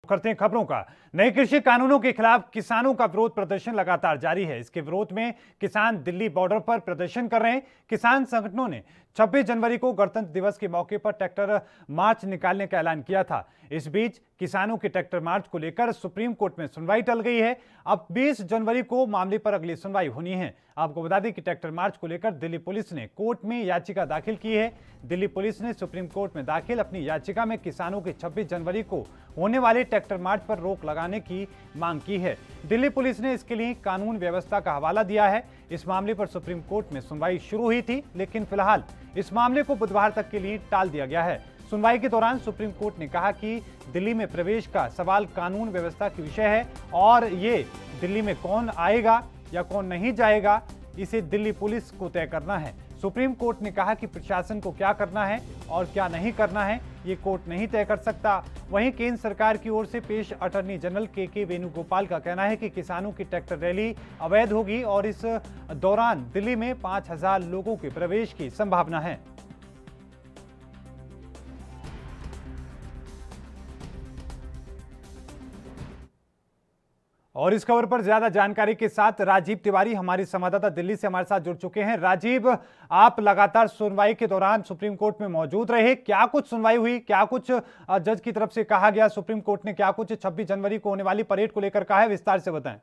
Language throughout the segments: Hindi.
करते हैं खबरों का। नए कृषि कानूनों के खिलाफ किसानों का विरोध प्रदर्शन लगातार जारी है। इसके विरोध में किसान दिल्ली बॉर्डर पर प्रदर्शन कर रहे हैं। किसान संगठनों ने 26 जनवरी को गणतंत्र दिवस के मौके पर ट्रैक्टर मार्च निकालने का ऐलान किया था। इस बीच किसानों के ट्रैक्टर मार्च को लेकर सुप्रीम कोर्ट में सुनवाई टल गई है। अब 20 जनवरी को मामले पर अगली सुनवाई होनी है। आपको बता दें कि ट्रैक्टर मार्च को लेकर दिल्ली पुलिस ने कोर्ट में याचिका दाखिल की है। दिल्ली पुलिस ने सुप्रीम कोर्ट में दाखिल अपनी याचिका में किसानों के 26 जनवरी को होने वाले ट्रैक्टर मार्च पर रोक लगाने की मांग की है। दिल्ली पुलिस ने इसके लिए कानून व्यवस्था का हवाला दिया है। इस मामले पर सुप्रीम कोर्ट में सुनवाई शुरू हुई थी, लेकिन फिलहाल इस मामले को बुधवार तक के लिए टाल दिया गया है। सुनवाई के दौरान सुप्रीम कोर्ट ने कहा कि दिल्ली में प्रवेश का सवाल कानून व्यवस्था की विषय है और ये दिल्ली में कौन आएगा या कौन नहीं जाएगा, इसे दिल्ली पुलिस को तय करना है। सुप्रीम कोर्ट ने कहा कि प्रशासन को क्या करना है और क्या नहीं करना है, ये कोर्ट नहीं तय कर सकता। वहीं केंद्र सरकार की ओर से पेश अटॉर्नी जनरल के वेणुगोपाल का कहना है कि किसानों की ट्रैक्टर रैली अवैध होगी और इस दौरान दिल्ली में 5000 लोगों के प्रवेश की संभावना है। और इस खबर पर ज्यादा जानकारी के साथ राजीव तिवारी हमारे संवाददाता दिल्ली से हमारे साथ जुड़ चुके हैं। राजीव, आप लगातार सुनवाई के दौरान सुप्रीम कोर्ट में मौजूद रहे, क्या कुछ सुनवाई हुई, क्या कुछ जज की तरफ से कहा गया, सुप्रीम कोर्ट ने क्या कुछ 26 जनवरी को होने वाली परेड को लेकर कहा है, विस्तार से बताएं।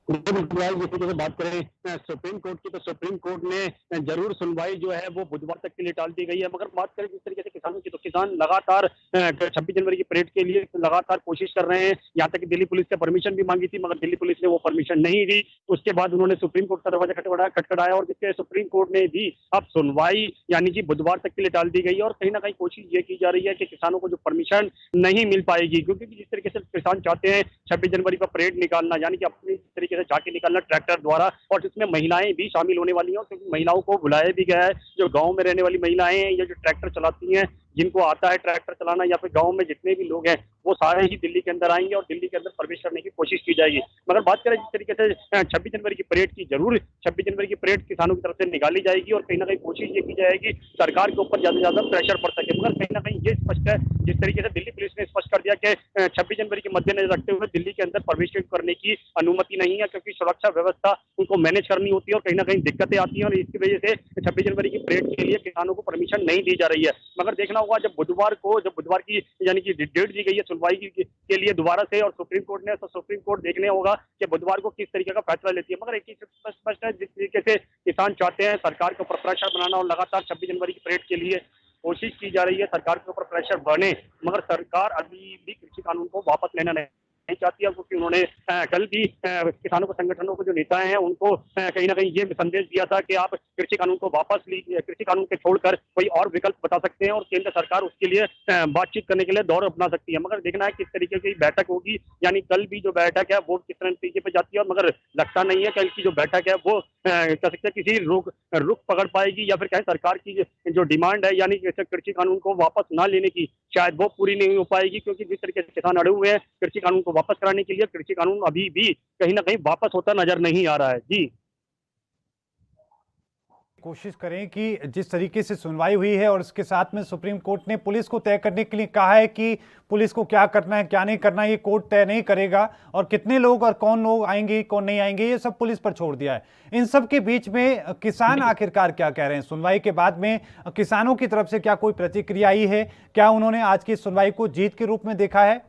जैसे बात करें सुप्रीम कोर्ट की, तो सुप्रीम कोर्ट ने जरूर सुनवाई जो है वो बुधवार तक के लिए टाल दी गई है। मगर बात करें जिस तरीके से किसानों की, तो किसान लगातार 26 जनवरी की परेड के लिए लगातार कोशिश कर रहे हैं। यहाँ तक कि दिल्ली पुलिस से परमिशन भी मांगी थी, मगर दिल्ली पुलिस ने वो परमिशन नहीं दी। उसके बाद उन्होंने सुप्रीम कोर्ट का दरवाजा खटखटाया और जिसके सुप्रीम कोर्ट ने भी अब सुनवाई यानी कि बुधवार तक के लिए टाल दी गई है। और कहीं ना कहीं कोशिश ये की जा रही है कि किसानों को जो परमिशन नहीं मिल पाएगी, क्योंकि जिस तरीके से किसान चाहते हैं 26 जनवरी पर परेड निकालना, यानी कि अपनी तरीके से झांकी निकालना ट्रैक्टर द्वारा, और जिसमें महिलाएं भी शामिल होने वाली हैं, क्योंकि महिलाओं को बुलाया भी गया है। जो गांव में रहने वाली महिलाएं हैं या जो ट्रैक्टर चलाती हैं, जिनको आता है ट्रैक्टर चलाना, या फिर गांव में जितने भी लोग हैं वो सारे ही दिल्ली के अंदर आएंगे और दिल्ली के अंदर प्रवेश करने की कोशिश की जाएगी। मगर बात करें जिस तरीके से 26 जनवरी की परेड की, जरूर 26 जनवरी की परेड किसानों की तरफ से निकाली जाएगी और कहीं ना कहीं कोशिश ये की जाएगी सरकार के ऊपर ज्यादा से ज्यादा प्रेशर पड़ सके। मगर कहीं ना कहीं ये स्पष्ट है, जिस तरीके से दिल्ली पुलिस ने स्पष्ट कर दिया कि 26 जनवरी के मद्देनजर रखते हुए दिल्ली के अंदर प्रवेश करने की अनुमति नहीं है, क्योंकि सुरक्षा व्यवस्था उनको मैनेज करनी होती है और कहीं ना कहीं दिक्कतें आती हैं, और इसकी वजह से 26 जनवरी की परेड के लिए किसानों को परमिशन नहीं दी जा रही है। मगर देखना होगा जब बुधवार की यानी कि डेट दी गई है सुनवाई के लिए दोबारा से, और सुप्रीम कोर्ट ने, तो सुप्रीम कोर्ट देखने होगा कि बुधवार को किस तरीके का फैसला लेती है। मगर एक चीज स्पष्ट है, जिस तरीके से किसान चाहते हैं सरकार के ऊपर प्रेशर बनाना और लगातार 26 जनवरी की परेड के लिए कोशिश की जा रही है सरकार के ऊपर प्रेशर बने, मगर सरकार अभी भी कृषि कानून को वापस लेना नहीं चाहती है, क्योंकि उन्होंने कल भी किसानों के संगठनों के जो नेता हैं उनको कहीं ना कहीं ये संदेश दिया था कि आप कृषि कानून को वापस लीजिए, कृषि कानून के छोड़कर कोई और विकल्प बता सकते हैं और केंद्र सरकार उसके लिए बातचीत करने के लिए दौर अपना सकती है। मगर देखना है किस तरीके की बैठक होगी, यानी कल भी जो बैठक है वो किस तरीके पर जाती है, मगर लगता नहीं है कल की जो बैठक है वो कह सकते हैं किसी रुख पकड़ पाएगी, या फिर कहें सरकार की जो डिमांड है यानी कृषि कानून को वापस ना लेने की, शायद वो पूरी नहीं हो पाएगी। क्योंकि जिस तरीके से किसान अड़े हुए हैं कृषि कानून को वापस कराने के लिए, कृषि कानून अभी भी कहीं ना कहीं वापस होता नजर नहीं आ रहा है। जी, कोशिश करें कि जिस तरीके से सुनवाई हुई है और इसके साथ में सुप्रीम कोर्ट ने पुलिस को तय करने के लिए कहा है कि पुलिस को क्या करना है क्या नहीं करना है, ये कोर्ट तय नहीं करेगा, और कितने लोग और कौन लोग आएंगे कौन नहीं आएंगे ये सब पुलिस पर छोड़ दिया है। इन सब के बीच में किसान आखिरकार क्या कह रहे हैं? सुनवाई के बाद में किसानों की तरफ से क्या कोई प्रतिक्रिया आई है? क्या उन्होंने आज की सुनवाई को जीत के रूप में देखा है?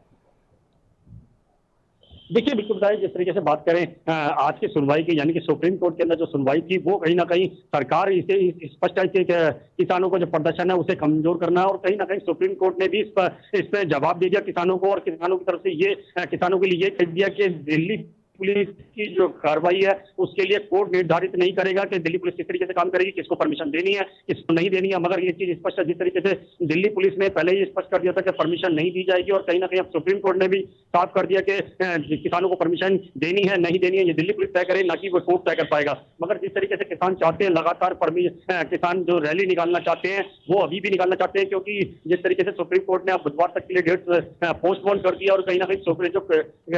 देखिए बिल्कुल बताइए, जिस तरीके से बात करें आज की सुनवाई की, यानी कि सुप्रीम कोर्ट के अंदर जो सुनवाई थी वो कहीं ना कहीं सरकार इसे स्पष्ट है कि किसानों का जो प्रदर्शन है उसे कमजोर करना है, और कहीं ना कहीं सुप्रीम कोर्ट ने भी इस पर जवाब दे दिया किसानों को, और किसानों की तरफ से ये किसानों के लिए ये कह दिया कि दिल्ली पुलिस की जो कार्रवाई है उसके लिए कोर्ट निर्धारित नहीं करेगा कि दिल्ली पुलिस किस तरीके से काम करेगी, किसको परमिशन देनी है किसको नहीं देनी है। मगर ये चीज स्पष्ट है, जिस तरीके से दिल्ली पुलिस ने पहले ही स्पष्ट कर दिया था कि परमिशन नहीं दी जाएगी, और कहीं ना कहीं अब सुप्रीम कोर्ट ने भी साफ कर दिया कि किसानों को परमिशन देनी है नहीं देनी है ये दिल्ली पुलिस तय करे, ना कि वो कोर्ट तय कर पाएगा। मगर जिस तरीके से किसान चाहते हैं लगातार किसान जो रैली निकालना चाहते हैं वो अभी भी निकालना चाहते हैं, क्योंकि जिस तरीके से सुप्रीम कोर्ट ने अब बुधवार तक के लिए डेट पोस्टपोन कर दिया, और कहीं ना कहीं जो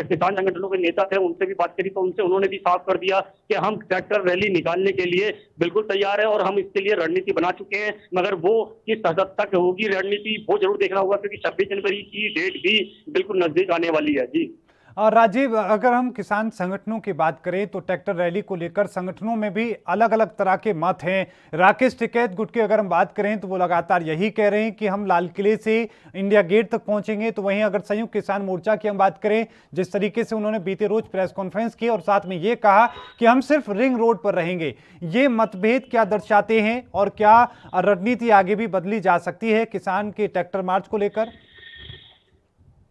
किसान संगठनों के नेता थे उनसे भी बात करी तो उनसे उन्होंने भी साफ कर दिया कि हम ट्रैक्टर रैली निकालने के लिए बिल्कुल तैयार है और हम इसके लिए रणनीति बना चुके हैं, मगर वो किस हद तक होगी रणनीति वो जरूर देखना होगा, क्योंकि 26 जनवरी की डेट भी बिल्कुल नजदीक आने वाली है। जी और राजीव, अगर हम किसान संगठनों की बात करें तो ट्रैक्टर रैली को लेकर संगठनों में भी अलग अलग तरह के मत हैं। राकेश टिकैत गुट की अगर हम बात करें तो वो लगातार यही कह रहे हैं कि हम लाल किले से इंडिया गेट तक पहुंचेंगे। तो वहीं अगर संयुक्त किसान मोर्चा की हम बात करें, जिस तरीके से उन्होंने बीते रोज प्रेस कॉन्फ्रेंस की और साथ में ये कहा कि हम सिर्फ रिंग रोड पर रहेंगे, ये मतभेद क्या दर्शाते हैं और क्या रणनीति आगे भी बदली जा सकती है किसान के ट्रैक्टर मार्च को लेकर?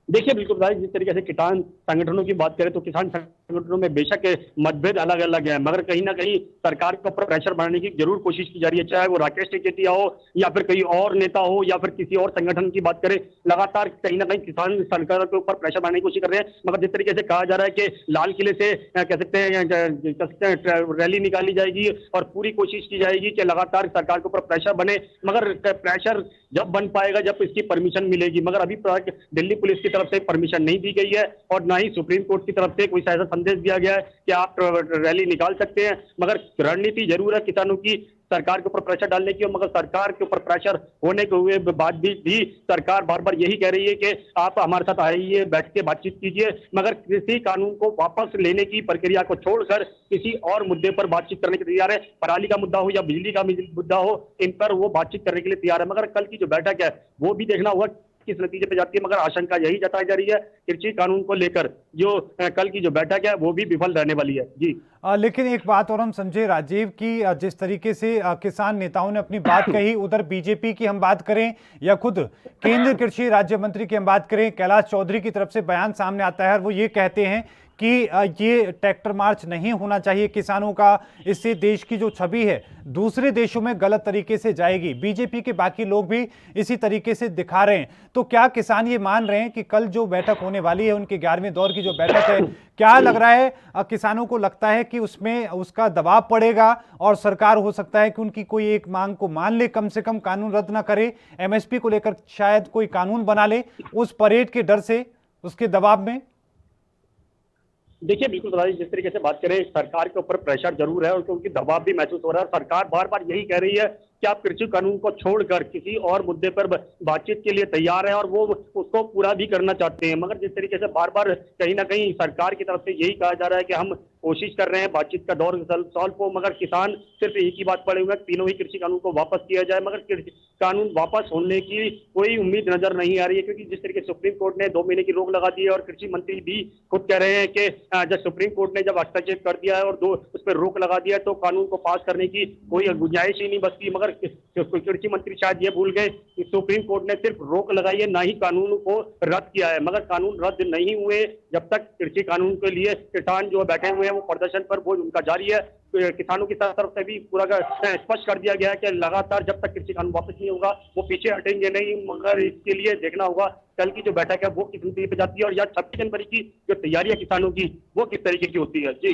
देखिए बिल्कुल भाई, जिस तरीके से किसान संगठनों की बात करें तो किसान संगठनों में बेशक मतभेद अलग अलग है, मगर कहीं ना कहीं सरकार के ऊपर प्रेशर बनाने की जरूर कोशिश की जा रही है, चाहे वो राकेश टिकैतिया हो या फिर कोई और नेता हो या फिर किसी और संगठन की बात करें। लगातार कहीं ना कहीं किसान सरकार के ऊपर प्रेशर बनाने की कोशिश कर रहे हैं, मगर जिस तरीके से कहा जा रहा है कि लाल किले से कह सकते हैं रैली निकाली जाएगी और पूरी कोशिश की जाएगी कि लगातार सरकार के ऊपर प्रेशर बने, मगर प्रेशर जब बन पाएगा जब इसकी परमिशन मिलेगी। मगर अभी दिल्ली पुलिस की तरफ से परमिशन नहीं दी गई है और ना ही सुप्रीम कोर्ट की तरफ से कोई ऐसा संदेश दिया गया है कि आप रैली निकाल सकते हैं, मगर रणनीति जरूर है किसानों की सरकार के ऊपर प्रेशर डालने की, मगर सरकार के ऊपर प्रेशर होने के हुए बाद भी सरकार बार बार यही कह रही है कि आप हमारे साथ आइए, बैठ के बातचीत कीजिए, मगर कृषि कानून को वापस लेने की प्रक्रिया को छोड़कर किसी और मुद्दे पर बातचीत करने के लिए तैयार है। पराली का मुद्दा हो या बिजली का मुद्दा हो, इन पर वो बातचीत करने के लिए तैयार है, मगर कल की जो बैठक है वो भी देखना होगा किस नतीजे पे जाती है। मगर आशंका यही जताई जा रही है कृषि कानून को लेकर जो कल की जो बैठक है वो भी विफल रहने वाली है। जी लेकिन एक बात और हम समझे राजीव की जिस तरीके से किसान नेताओं ने अपनी बात कही, उधर बीजेपी की हम बात करें या खुद केंद्रीय कृषि राज्य मंत्री की हम बात करें, कैलाश चौधरी की तरफ से बयान सामने आता है और वो ये कहते हैं कि ये ट्रैक्टर मार्च नहीं होना चाहिए किसानों का, इससे देश की जो छवि है दूसरे देशों में गलत तरीके से जाएगी। बीजेपी के बाकी लोग भी इसी तरीके से दिखा रहे हैं। तो क्या किसान ये मान रहे हैं कि कल जो बैठक होने वाली है, उनके 11वें दौर की जो बैठक है, क्या लग रहा है किसानों को लगता है कि उसमें उसका दबाव पड़ेगा और सरकार हो सकता है कि उनकी कोई एक मांग को मान ले, कम से कम कानून रद्द ना करे, एमएसपी को लेकर शायद कोई कानून बना ले उस परेड के डर से, उसके दबाव में? देखिए बिल्कुल बताइए, जिस तरीके से बात करें सरकार के ऊपर प्रेशर जरूर है और क्योंकि दबाव भी महसूस हो रहा है। सरकार बार बार यही कह रही है कि आप कृषि कानून को छोड़कर किसी और मुद्दे पर बातचीत के लिए तैयार है और वो उसको पूरा भी करना चाहते हैं, मगर जिस तरीके से बार बार कहीं ना कहीं सरकार की तरफ से यही कहा जा रहा है कि हम कोशिश कर रहे हैं बातचीत का दौर सॉल्व हो, मगर किसान सिर्फ एक ही बात पड़े हुए हैं, तीनों ही कृषि कानून को वापस किया जाए, मगर कृषि कानून वापस होने की कोई उम्मीद नजर नहीं आ रही है, क्योंकि जिस तरीके से सुप्रीम कोर्ट ने 2 महीने की रोक लगा दी है और कृषि मंत्री भी खुद कह रहे हैं कि जब सुप्रीम कोर्ट ने जब हस्तक्षेप कर दिया है और उस पर रोक लगा दिया है तो कानून को पास करने की कोई गुंजाइश ही नहीं बचती। मगर कृषि मंत्री शायद ये भूल गए कि सुप्रीम कोर्ट ने सिर्फ रोक लगाई है, ना ही कानून को रद्द किया है, मगर कानून रद्द नहीं हुए जब तक कृषि कानून के लिए किसान जो बैठे हुए हैं वो प्रदर्शन पर वो उनका जारी है। किसानों की तरफ से भी पूरा स्पष्ट कर दिया गया है कि लगातार जब तक कृषि कानून वापस नहीं होगा वो पीछे हटेंगे नहीं, मगर इसके लिए देखना होगा कल की जो बैठक है वो किस नतीजे पे जाती है और या 26 जनवरी की जो तैयारियां किसानों की वो किस तरीके की होती है। जी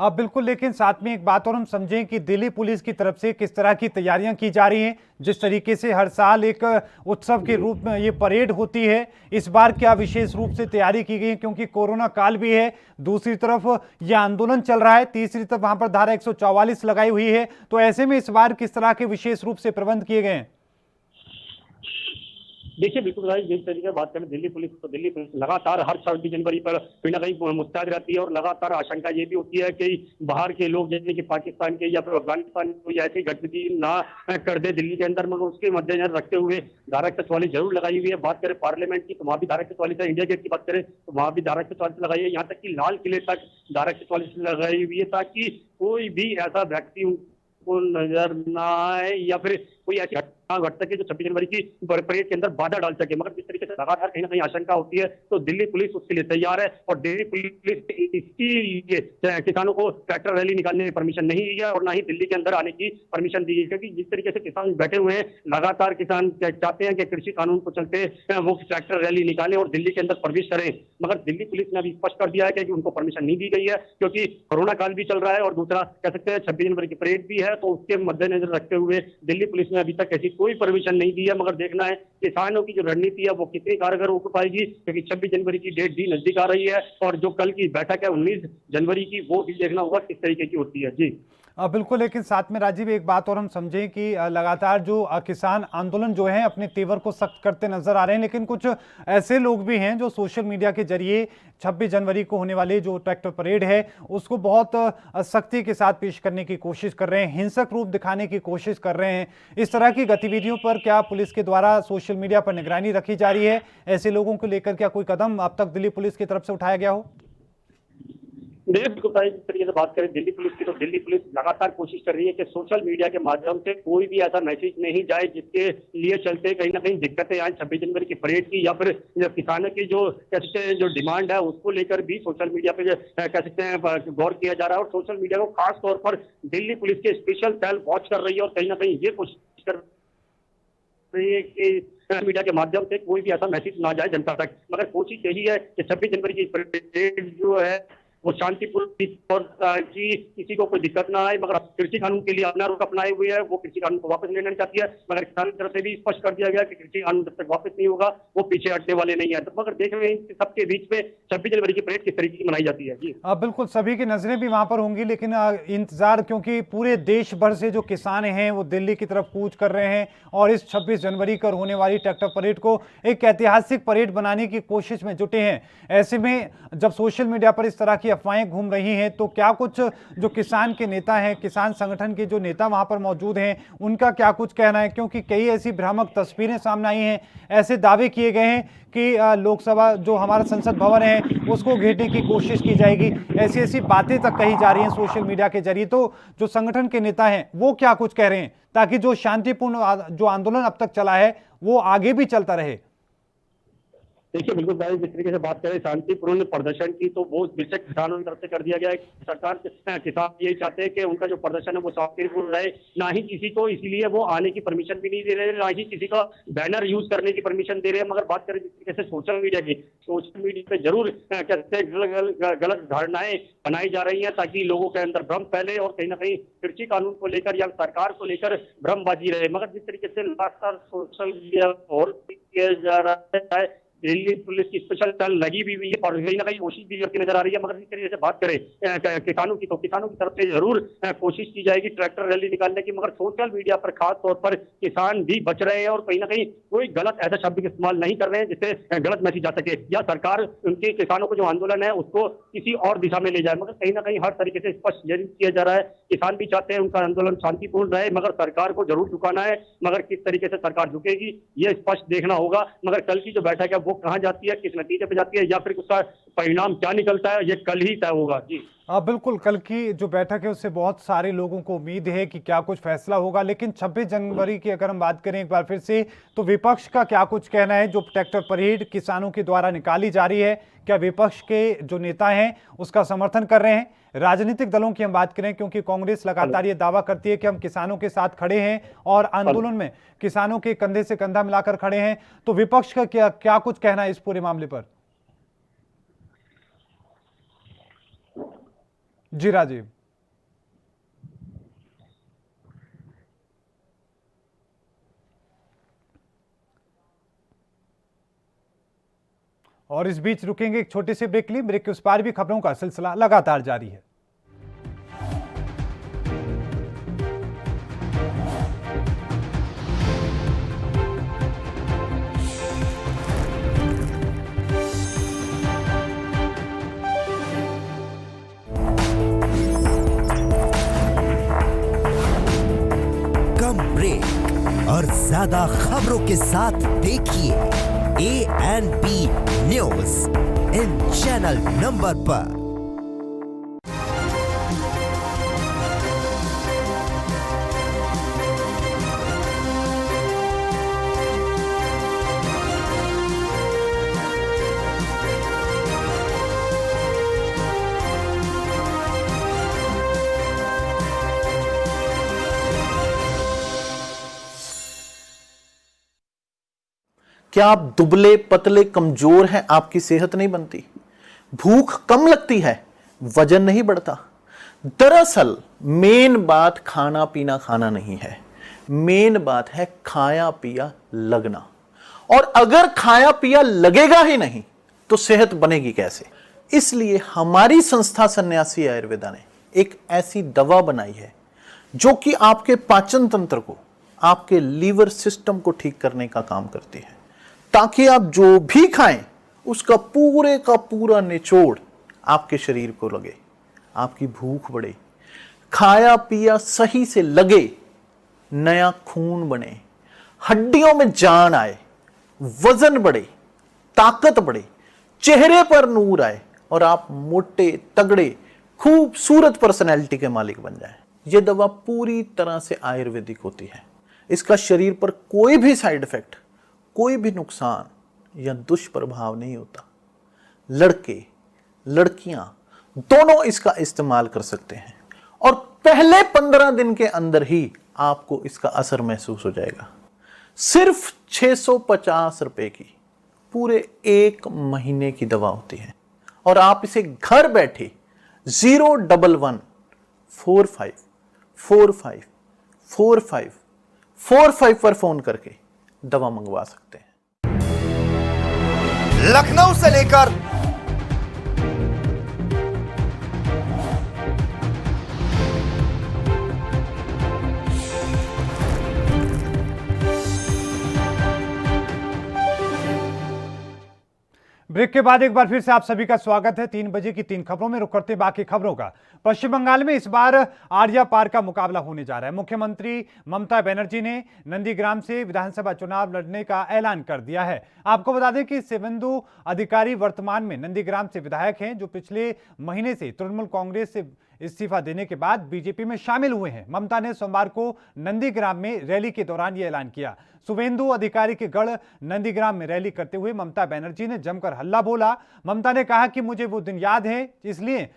बिल्कुल, लेकिन साथ में एक बात और हम समझें कि दिल्ली पुलिस की तरफ से किस तरह की तैयारियां की जा रही हैं। जिस तरीके से हर साल एक उत्सव के रूप में ये परेड होती है, इस बार क्या विशेष रूप से तैयारी की गई है? क्योंकि कोरोना काल भी है, दूसरी तरफ ये आंदोलन चल रहा है, तीसरी तरफ वहां पर धारा 144 लगाई हुई है, तो ऐसे में इस बार किस तरह के विशेष रूप से प्रबंध किए गए हैं? देखिए बिल्कुल भाई, जिस तरीके से बात करें दिल्ली पुलिस, तो दिल्ली पुलिस लगातार हर 26 जनवरी पर कहीं ना कहीं मुस्तैद रहती है और लगातार आशंका ये भी होती है कि बाहर के लोग जैसे कि पाकिस्तान के या फिर अफगानिस्तान कोई ऐसी गतिविधि ना कर दे दिल्ली के अंदर, मगर उसके मद्देनजर रखते हुए धारा 144 जरूर लगाई हुई है। बात करें पार्लियामेंट की तो वहाँ भी धारा 144 है, इंडिया गेट की बात करें तो वहाँ भी धारा 144 लगाई है, यहाँ तक कि लाल किले तक धारा 144 लगाई हुई है ताकि कोई भी ऐसा व्यक्ति को नजर ना आए या फिर कोई ऐसी घटना घट सके जो 26 जनवरी की परेड के अंदर बाधा डाल सके। मगर जिस तरीके से लगातार कहीं ना कहीं आशंका होती है तो दिल्ली पुलिस उसके लिए तैयार है और दिल्ली पुलिस इसकी किसानों को ट्रैक्टर रैली निकालने की परमिशन नहीं दी है और ना ही दिल्ली के अंदर आने की परमिशन दी है, क्योंकि जिस तरीके से किसान बैठे हुए हैं लगातार किसान चाहते हैं कि कृषि कानून को चलते वो ट्रैक्टर रैली निकालें और दिल्ली के अंदर प्रवेश करें, मगर दिल्ली पुलिस ने अभी स्पष्ट कर दिया है कि उनको परमिशन नहीं दी गई है क्योंकि कोरोना काल भी चल रहा है और दूसरा कह सकते हैं 26 जनवरी की परेड भी है, तो उसके मद्देनजर रखते हुए दिल्ली पुलिस ने अभी तक ऐसी कोई परमिशन नहीं दी है, मगर देखना है किसानों की जो रणनीति है वो कितनी कारगर हो पाएगी, क्योंकि 26 जनवरी की डेट भी नजदीक आ रही है और जो कल की बैठक है 19 जनवरी की, वो भी देखना होगा किस तरीके की होती है। जी बिल्कुल, लेकिन साथ में राजीव एक बात और हम समझें कि लगातार जो किसान आंदोलन जो है अपने तेवर को सख्त करते नजर आ रहे हैं, लेकिन कुछ ऐसे लोग भी हैं जो सोशल मीडिया के जरिए 26 जनवरी को होने वाले जो ट्रैक्टर परेड है उसको बहुत सख्ती के साथ पेश करने की कोशिश कर रहे हैं, हिंसक रूप दिखाने की कोशिश कर रहे हैं। इस तरह की गतिविधियों पर क्या पुलिस के द्वारा सोशल मीडिया पर निगरानी रखी जा रही है? ऐसे लोगों को लेकर क्या कोई कदम अब तक दिल्ली पुलिस की तरफ से उठाया गया हो? देखिए, बिल्कुल जिस तरीके से बात करें दिल्ली पुलिस की, तो दिल्ली पुलिस लगातार कोशिश कर रही है कि सोशल मीडिया के माध्यम से कोई भी ऐसा मैसेज नहीं जाए जिसके लिए चलते कहीं ना कहीं दिक्कतें आए 26 जनवरी की परेड की, या फिर किसानों की जो कह सकते हैं जो डिमांड है उसको लेकर भी सोशल मीडिया पे कह सकते हैं गौर किया जा रहा है। और सोशल मीडिया को खास तौर पर दिल्ली पुलिस के स्पेशल सेल वॉच कर रही है और कहीं ना कहीं ये कोशिश कर रही है कि मीडिया के माध्यम से कोई भी ऐसा मैसेज ना जाए जनता तक। मगर कोशिश यही है कि 26 जनवरी की परेड जो है वो शांतिपूर्ण और कि किसी को कोई दिक्कत ना आए, मगर कृषि कानून के लिए अपना रुख अपनाए हुए है, वो कृषि कानून को वापस लेना चाहती है, मगर किसान की तरफ से भी स्पष्ट कर दिया गया कि कृषि कानून जब तक वापस नहीं होगा वो पीछे हटने वाले नहीं है। तो मगर देख रहे हैं सबके बीच में 26 जनवरी की परेड किस तरीके की मनाई जाती है। जी बिल्कुल, सभी की नजरें भी वहां पर होंगी, लेकिन इंतजार, क्योंकि पूरे देश भर से जो किसान हैं वो दिल्ली की तरफ कूच कर रहे हैं और इस 26 जनवरी को होने वाली ट्रैक्टर परेड को एक ऐतिहासिक परेड बनाने की कोशिश में जुटे हैं। ऐसे में जब सोशल मीडिया पर इस तरह की अफवाहें घूम रही हैं तो क्या कुछ जो किसान के नेता हैं, किसान संगठन के जो नेता वहां पर मौजूद हैं, उनका क्या कुछ कहना है? क्योंकि कई ऐसी भ्रामक तस्वीरें सामने आई हैं, ऐसे दावे किए गए हैं कि लोकसभा जो हमारा संसद भवन है उसको घेरने की कोशिश की जाएगी, ऐसी ऐसी बातें तक कही जा रही हैं सोशल मीडिया के जरिए। तो जो संगठन के नेता हैं वो क्या कुछ कह रहे हैं ताकि जो शांतिपूर्ण जो आंदोलन अब तक चला है वो आगे भी चलता रहे? देखिए, बिल्कुल भाई, जिस तरीके से बात करें शांतिपूर्ण प्रदर्शन की, तो वो बेशक किसानों की तरफ से कर दिया गया है। सरकार किसान यही चाहते हैं कि उनका जो प्रदर्शन है वो शांतिपूर्ण रहे, ना ही किसी को इसीलिए वो आने की परमिशन भी नहीं दे रहे, ना ही किसी का बैनर यूज करने की परमिशन दे रहे हैं। मगर बात करें जिस तरीके से सोशल मीडिया की, सोशल मीडिया पे जरूर कहते हैं गलत धारणाएं बनाई जा रही हैं ताकि लोगों के अंदर भ्रम फैले और कहीं ना कहीं कृषि कानून को लेकर या सरकार को लेकर भ्रमबाजी रहे। मगर जिस तरीके से लगातार सोशल मीडिया और किया जा रहा है, दिल्ली पुलिस की स्पेशल सेल लगी भी हुई है और कहीं ना कहीं कोशिश भी करती नजर आ रही है। मगर इस तरीके से बात करें किसानों की, तो किसानों की तरफ से जरूर कोशिश की जाएगी ट्रैक्टर रैली निकालने की, मगर सोशल मीडिया पर खास तौर पर किसान भी बच रहे हैं और कहीं ना कहीं कोई गलत ऐसा शब्द इस्तेमाल नहीं कर रहे हैं जिससे गलत मैसेज जा सके या सरकार उनके किसानों को जो आंदोलन है उसको किसी और दिशा में ले जाए। मगर कहीं ना कहीं हर तरीके से स्पष्ट किया जा रहा है, किसान भी चाहते हैं उनका आंदोलन शांतिपूर्ण रहे, मगर सरकार को जरूर झुकाना है। मगर किस तरीके से सरकार झुकेगी ये स्पष्ट देखना होगा। मगर कल की जो बैठक है वो कहाँ जाती है, किस नतीजे पे जाती है या फिर उसका परिणाम क्या निकलता है, ये कल ही तय होगा। जी बिल्कुल, कल की जो बैठक है उससे बहुत सारे लोगों को उम्मीद है कि क्या कुछ फैसला होगा। लेकिन 26 जनवरी की अगर हम बात करें एक बार फिर से, तो विपक्ष का क्या कुछ कहना है? जो ट्रैक्टर परेड किसानों के द्वारा निकाली जा रही है, क्या विपक्ष के जो नेता हैं उसका समर्थन कर रहे हैं? राजनीतिक दलों की हम बात करें, क्योंकि कांग्रेस लगातार ये दावा करती है कि हम किसानों के साथ खड़े हैं और आंदोलन में किसानों के कंधे से कंधा मिलाकर खड़े हैं, तो विपक्ष का क्या कुछ कहना है इस पूरे मामले पर? जी राजीव। और इस बीच रुकेंगे एक छोटे से ब्रेक के लिए। ब्रेक के उस पार भी खबरों का सिलसिला लगातार जारी है। और ज्यादा खबरों के साथ देखिए ANP news in channel number पर। क्या आप दुबले पतले कमजोर हैं? आपकी सेहत नहीं बनती, भूख कम लगती है, वजन नहीं बढ़ता। दरअसल मेन बात खाना पीना खाना नहीं है, मेन बात है खाया पिया लगना। और अगर खाया पिया लगेगा ही नहीं तो सेहत बनेगी कैसे? इसलिए हमारी संस्था सन्यासी आयुर्वेदा ने एक ऐसी दवा बनाई है जो कि आपके पाचन तंत्र को, आपके लीवर सिस्टम को ठीक करने का काम करती है, ताकि आप जो भी खाएं उसका पूरे का पूरा निचोड़ आपके शरीर को लगे, आपकी भूख बढ़े, खाया पिया सही से लगे, नया खून बने, हड्डियों में जान आए, वजन बढ़े, ताकत बढ़े, चेहरे पर नूर आए और आप मोटे तगड़े खूबसूरत पर्सनैलिटी के मालिक बन जाएं। यह दवा पूरी तरह से आयुर्वेदिक होती है। इसका शरीर पर कोई भी साइड इफेक्ट, कोई भी नुकसान या दुष्प्रभाव नहीं होता। लड़के लड़कियां दोनों इसका इस्तेमाल कर सकते हैं और पहले 15 दिन के अंदर ही आपको इसका असर महसूस हो जाएगा। सिर्फ 650 रुपए की पूरे 1 महीने की दवा होती है और आप इसे घर बैठे 01145454545 पर फोन करके दवा मंगवा सकते हैं। लखनऊ से लेकर ब्रेक के बाद एक बार फिर से आप सभी का स्वागत है। 3 बजे की 3 खबरों में रुक करते हैं बाकी खबरों का। पश्चिम बंगाल में इस बार आर्या पार का मुकाबला होने जा रहा है। मुख्यमंत्री ममता बनर्जी ने नंदीग्राम से विधानसभा चुनाव लड़ने का ऐलान कर दिया है। आपको बता दें कि शिवेंदु अधिकारी वर्तमान में नंदीग्राम से विधायक हैं, जो पिछले महीने से तृणमूल कांग्रेस से इस्तीफा देने के बाद बीजेपी में शामिल हुए हैं। ममता ने सोमवार को नंदीग्राम में रैली के दौरान यह ऐलान किया। शुवेंदु अधिकारी के गढ़ नंदीग्राम में रैली करते हुए ममता बनर्जी ने जमकर हल्ला बोला। ममता ने कहा कि मुझे वो दिन याद है, इसलिए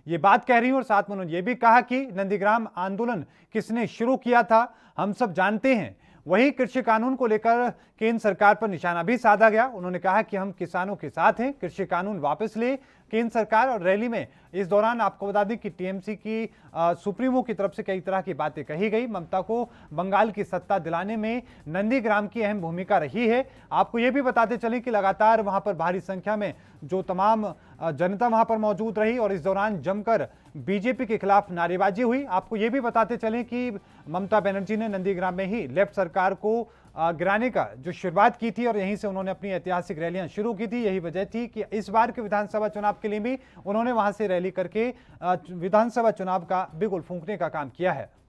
ये बात कह रही हूं। और साथ में उन्होंने ये भी कहा कि नंदीग्राम आंदोलन किसने शुरू किया था हम सब जानते हैं। वहीं कृषि कानून को लेकर केंद्र सरकार पर निशाना भी साधा गया। उन्होंने कहा कि हम किसानों के साथ हैं, कृषि कानून वापस ले केंद्र सरकार। और रैली में इस दौरान आपको बता दें कि टीएमसी की सुप्रीमो की तरफ से कई तरह की बातें कही गई। ममता को बंगाल की सत्ता दिलाने में नंदीग्राम की अहम भूमिका रही है। आपको ये भी बताते चलें कि लगातार वहां पर भारी संख्या में जो तमाम जनता वहां पर मौजूद रही और इस दौरान जमकर बीजेपी के खिलाफ नारेबाजी हुई। आपको ये भी बताते चलें कि ममता बनर्जी ने नंदीग्राम में ही लेफ्ट सरकार को गिराने का जो शुरुआत की थी और यहीं से उन्होंने अपनी ऐतिहासिक रैलियां शुरू की थी। यही वजह थी कि इस बार के विधानसभा चुनाव के लिए भी उन्होंने वहां से रैली करके विधानसभा चुनाव का बिगुल फूंकने का काम किया है।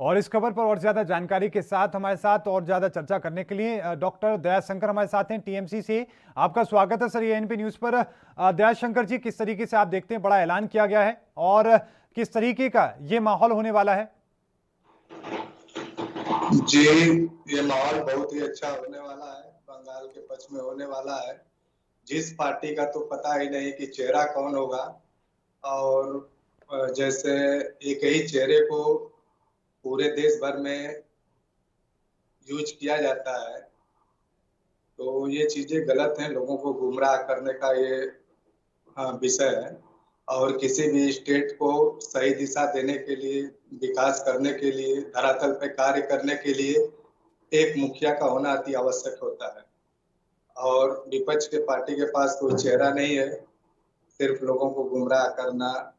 और इस खबर पर और ज्यादा जानकारी के साथ हमारे साथ और ज्यादा चर्चा करने के लिए डॉक्टर दयाशंकर हमारे साथ हैं टीएमसी से। आपका स्वागत है सर एएनपी न्यूज पर। दयाशंकर जी, किस तरीके से आप देखते हैं, बड़ा ऐलान किया गया है और किस तरीके का ये माहौल होने वाला है? जी, ये माहौल बहुत ही अच्छा होने वाला है, बंगाल के पक्ष में होने वाला है। जिस पार्टी का तो पता ही नहीं कि चेहरा कौन होगा, और जैसे एक ही चेहरे को पूरे देश भर में यूज किया जाता है, तो ये चीजें गलत हैं। लोगों को गुमराह करने का ये विषय है, और किसी भी स्टेट को सही दिशा देने के लिए, विकास करने के लिए, धरातल पे कार्य करने के लिए एक मुखिया का होना अति आवश्यक होता है। और विपक्ष के पार्टी के पास कोई चेहरा नहीं है, सिर्फ लोगों को गुमराह करना,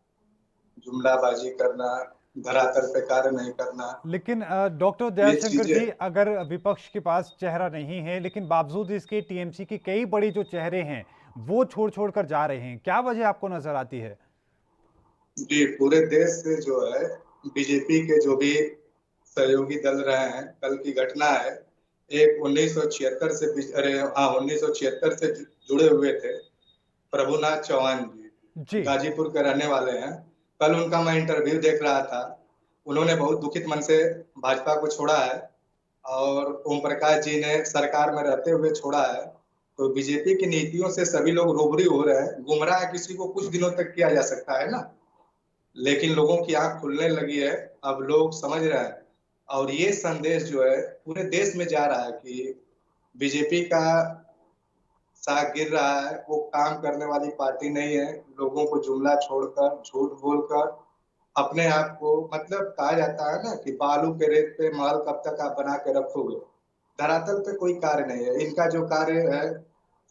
जुमलाबाजी करना, धरातल पे कार्य नहीं करना। लेकिन डॉक्टर दयाशंकर जी, अगर विपक्ष के पास चेहरा नहीं है लेकिन बावजूद इसके टीएमसी की कई बड़ी जो चेहरे हैं वो छोड़ कर जा रहे हैं, क्या वजह आपको नजर आती है? जी, पूरे देश से जो है बीजेपी के जो भी सहयोगी दल रहे हैं, कल की घटना है, एक 1976 से जुड़े हुए थे प्रभुनाथ चौहान जी, गाजीपुर के रहने वाले हैं। कल उनका मैं इंटरव्यू देख रहा था, उन्होंने बहुत दुखित मन से भाजपा को छोड़ा है और ओम प्रकाश जी ने सरकार में रहते हुए छोड़ा है। तो बीजेपी की नीतियों से सभी लोग रूबरू हो रहे हैं। गुमराह किसी को कुछ दिनों तक किया जा सकता है ना, लेकिन लोगों की आंख खुलने लगी है। अब लोग समझ रहे हैं और ये संदेश जो है पूरे देश में जा रहा है कि बीजेपी का साग गिर रहा है, वो काम करने वाली पार्टी नहीं है। लोगों को जुमला छोड़कर, झूठ बोलकर अपने आप को, मतलब कहा जाता है ना कि बालू के रेत पे महल कब तक आप बना के रखोगे। धरातल पे कोई कार्य नहीं है। इनका जो कार्य है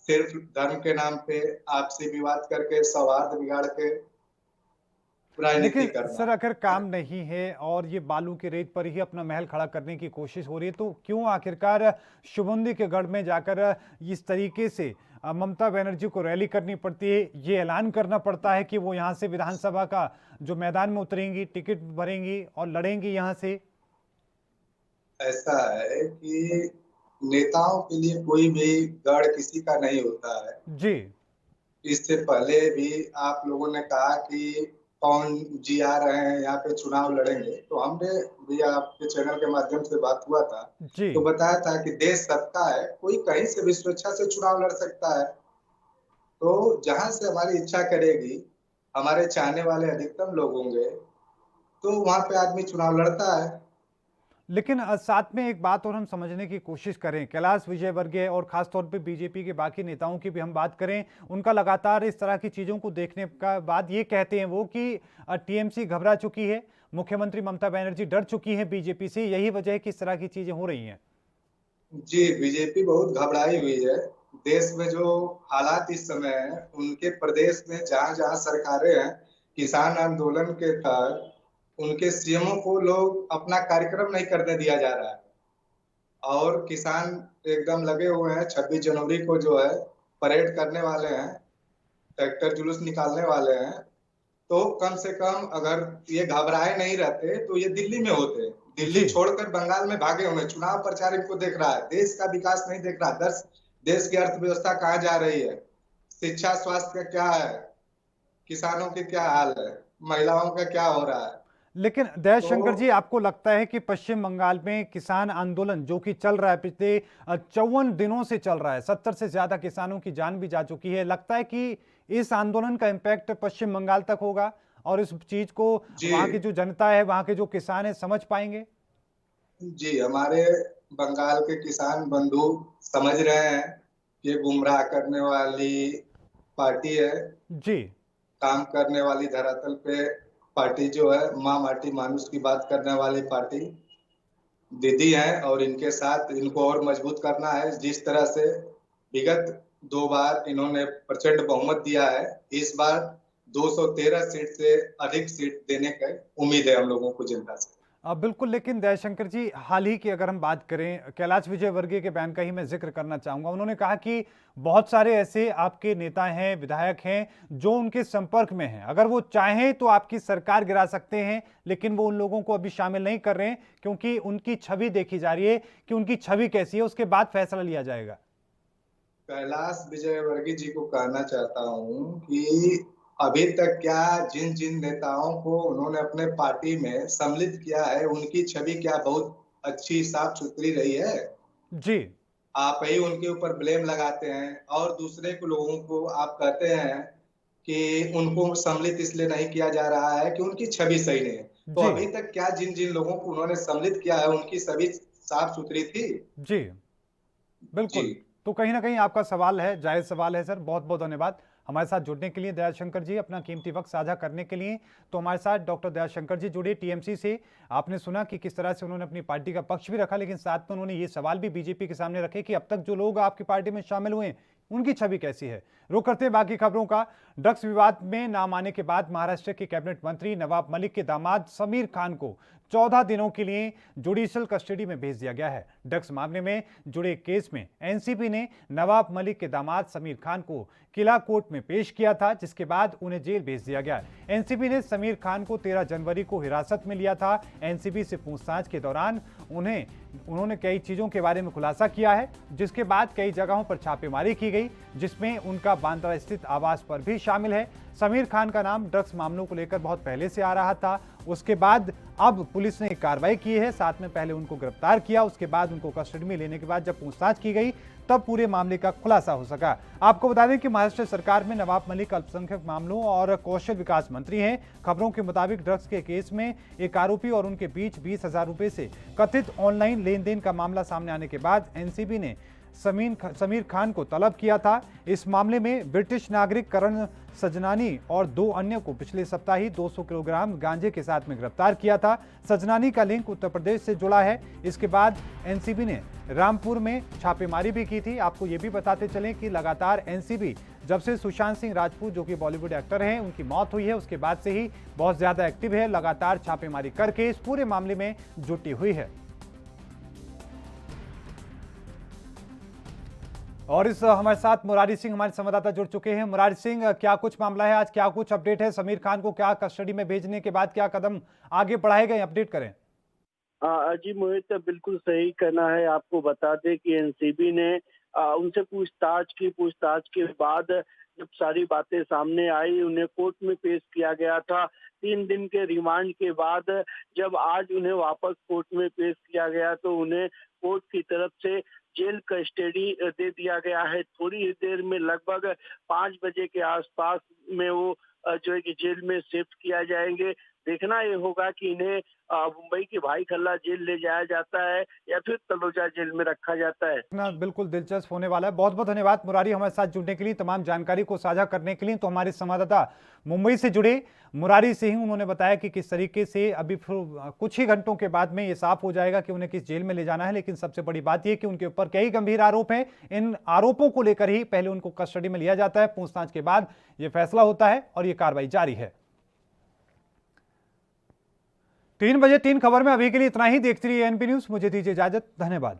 सिर्फ धर्म के नाम पे आपसी विवाद करके, सौहार्द बिगाड़ के राजनीति लेकिन करना। सर अगर काम नहीं है और ये बालू के रेत पर ही अपना महल खड़ा करने की कोशिश हो रही है, तो क्यों आखिरकार शुभंदी के गढ़ में जाकर इस तरीके से ममता बनर्जी को रैली करनी पड़ती है, ये ऐलान करना पड़ता है कि वो यहाँ से विधानसभा का जो मैदान में उतरेंगी, टिकट भरेंगी और लड़ेंगी यहाँ से? ऐसा है कि नेताओं के लिए कोई भी गढ़ किसी का नहीं होता है जी। इससे पहले भी आप लोगों ने कहा कि कौन जी आ रहे हैं यहाँ पे चुनाव लड़ेंगे, तो हमने भी आपके चैनल के माध्यम से बात हुआ था जी। तो बताया था कि देश सबका है, कोई कहीं से भी स्वेच्छा से चुनाव लड़ सकता है। तो जहां से हमारी इच्छा करेगी, हमारे चाहने वाले अधिकतम लोग होंगे, तो वहां पे आदमी चुनाव लड़ता है। लेकिन साथ में एक बात और हम समझने की कोशिश करें, कैलाश विजयवर्गीय और खासतौर पे बीजेपी के बाकी नेताओं की भी हम बात करें, उनका लगातार इस तरह की चीज़ों को देखने का बाद ये कहते हैं वो कि टीएमसी घबरा चुकी है, मुख्यमंत्री ममता बनर्जी डर चुकी है बीजेपी से, यही वजह है कि इस तरह की चीज़ें हो रही हैं। जी, बीजेपी बहुत घबराई हुई है। देश में जो हालात इस समय है, उनके प्रदेश में जहां जहां सरकारें हैं, किसान आंदोलन के तहत उनके सीएमओ को लोग अपना कार्यक्रम नहीं करने दिया जा रहा है और किसान एकदम लगे हुए हैं। 26 जनवरी को जो है परेड करने वाले हैं, ट्रैक्टर जुलूस निकालने वाले हैं। तो कम से कम अगर ये घबराए नहीं रहते तो ये दिल्ली में होते। दिल्ली छोड़कर बंगाल में भागे हुए, चुनाव प्रचार इनको देख रहा है, देश का विकास नहीं देख रहा। देश की अर्थव्यवस्था कहाँ जा रही है, शिक्षा स्वास्थ्य का क्या है, किसानों के क्या हाल है, महिलाओं का क्या हो रहा है। लेकिन दयाशंकर जी, आपको लगता है कि पश्चिम बंगाल में किसान आंदोलन जो कि चल रहा है, पिछले 54 दिनों से चल रहा है, 70 से ज्यादा किसानों की जान भी जा चुकी है, लगता है कि इस आंदोलन का इम्पैक्ट पश्चिम बंगाल तक होगा और इस चीज को वहां की जो जनता है, वहां के जो किसान है, समझ पाएंगे? जी, हमारे बंगाल के किसान बंधु समझ रहे हैं कि ये गुमराह करने वाली पार्टी है जी। काम करने वाली, धरातल पे पार्टी जो है माँ माटी मानुष की बात करने वाली पार्टी दीदी है और इनके साथ इनको और मजबूत करना है। जिस तरह से विगत 2 बार इन्होंने प्रचंड बहुमत दिया है, इस बार 213 सीट से अधिक सीट देने की उम्मीद है हम लोगों को जनता से। बिल्कुल। लेकिन दयाशंकर जी, हाल ही की अगर हम बात करें, कैलाश विजयवर्गीय के बयान का ही मैं जिक्र करना चाहूंगा। उन्होंने कहा कि बहुत सारे ऐसे आपके नेता हैं, विधायक हैं जो उनके संपर्क में हैं, अगर वो चाहें तो आपकी सरकार गिरा सकते हैं, लेकिन वो उन लोगों को अभी शामिल नहीं कर रहे हैं क्योंकि उनकी छवि देखी जा रही है कि उनकी छवि कैसी है, उसके बाद फैसला लिया जाएगा। कैलाश विजयवर्गीय जी को कहना चाहता हूँ कि अभी तक क्या जिन जिन नेताओं को उन्होंने अपने पार्टी में सम्मिलित किया है, उनकी छवि क्या बहुत अच्छी साफ सुथरी रही है? जी। आप ही उनके ऊपर ब्लेम लगाते हैं और दूसरे को लोगों को आप कहते हैं कि उनको सम्मिलित इसलिए नहीं किया जा रहा है कि उनकी छवि सही नहीं है। तो अभी तक क्या जिन जिन लोगों को उन्होंने सम्मिलित किया है, उनकी छवि साफ सुथरी थी? जी बिल्कुल। तो कहीं ना कहीं आपका सवाल है, जायज सवाल है सर। बहुत बहुत धन्यवाद हमारे साथ जुड़ने के लिए, दयाशंकर जी, अपना कीमती वक्त साझा करने के लिए। तो हमारे साथ डॉक्टर दयाशंकर जी जुड़े टीएमसी से। आपने सुना कि किस तरह से उन्होंने अपनी पार्टी का पक्ष भी रखा, लेकिन साथ में उन्होंने ये सवाल भी बीजेपी के सामने रखे कि अब तक जो लोग आपकी पार्टी में शामिल हुए हैं उनकी छवि कैसी है। रुख करते हैं बाकी खबरों का। ड्रग्स विवाद में नाम आने के बाद महाराष्ट्र के कैबिनेट मंत्री नवाब मलिक के दामाद समीर खान को 14 दिनों के लिए जुडिशियल कस्टडी में भेज दिया गया है। ड्रग्स मामले में जुड़े केस में एनसीबी ने नवाब मलिक के दामाद समीर खान को किला कोर्ट में पेश किया था, जिसके बाद उन्हें जेल भेज दिया गया। एनसीबी ने समीर खान को 13 जनवरी को हिरासत में लिया था। एनसीबी से पूछताछ के दौरान उन्होंने कई चीजों के बारे में खुलासा किया है, जिसके बाद कई जगहों पर छापेमारी की गई, जिसमें उनका बांद्रा स्थित आवास पर भी शामिल है। समीर खान का नाम ड्रग्स मामलों को लेकर बहुत पहले से आ रहा था। उसके बाद अब पुलिस ने एक कार्रवाई की है, साथ में पहले उनको गिरफ्तार किया, उसके बाद उनको कस्टडी में लेने के बाद जब पूछताछ की गई तब पूरे मामले का खुलासा हो सका। आपको बता दें कि महाराष्ट्र सरकार में नवाब मलिक अल्पसंख्यक मामलों और कौशल विकास मंत्री हैं। खबरों के मुताबिक ड्रग्स के केस में एक आरोपी और उनके बीच 20,000 रुपए से कथित ऑनलाइन लेन देन का मामला सामने आने के बाद एनसीबी ने समीर खान को तलब किया था। इस मामले में ब्रिटिश नागरिक करण सजनानी और 2 अन्य को पिछले सप्ताह ही 200 किलोग्राम गांजे के साथ में गिरफ्तार किया था। सजनानी का लिंक उत्तर प्रदेश से जुड़ा है। इसके बाद एनसीबी ने रामपुर में छापेमारी भी की थी। आपको ये भी बताते चलें कि लगातार एनसीबी जब से सुशांत सिंह राजपूत जो कि बॉलीवुड एक्टर हैं उनकी मौत हुई है उसके बाद से ही बहुत ज्यादा एक्टिव है, लगातार छापेमारी करके इस पूरे मामले में जुटी हुई है। और इस हमारे साथ मुरारी सिंह हमारे संवाददाता जुड़ चुके हैं। मुरारी सिंह, क्या कुछ मामला है आज, क्या कुछ अपडेट है? समीर खान को क्या कस्टडी में भेजने के बाद क्या कदम आगे बढ़ाए गए, अपडेट करें। जी मोहित, बिल्कुल सही कहना है। आपको बता दें कि एनसीबी ने उनसे पूछताछ के बाद जब सारी बातें सामने आई उन्हें कोर्ट में पेश किया गया था। 3 दिन के रिमांड के बाद जब आज उन्हें वापस कोर्ट में पेश किया गया तो उन्हें कोर्ट की तरफ से जेल कस्टडी दे दिया गया है। थोड़ी ही देर में लगभग 5 बजे के आसपास में वो जो है कि जेल में शिफ्ट किया जाएंगे। देखना ये होगा कि इन्हें मुंबई की भाई खल्ला जेल ले जाया जाता है या फिर तलोजा जेल में रखा जाता है। ना बिल्कुल दिलचस्प होने वाला है। बहुत बहुत धन्यवाद मुरारी हमारे साथ जुड़ने के लिए, तमाम जानकारी को साझा करने के लिए। तो हमारे संवाददाता मुंबई से जुड़े मुरारी सिंह, उन्होंने बताया कि किस तरीके से अभी कुछ ही घंटों के बाद में ये साफ हो जाएगा कि उन्हें किस जेल में ले जाना है। लेकिन सबसे बड़ी बात यह कि उनके ऊपर कई गंभीर आरोप हैं। इन आरोपों को लेकर ही पहले उनको कस्टडी में लिया जाता है, पूछताछ के बाद यह फैसला होता है और यह कार्रवाई जारी है। 3 बजे 3 खबर में अभी के लिए इतना ही। देखती रहिए एएनपी न्यूज। मुझे दीजिए इजाजत, धन्यवाद।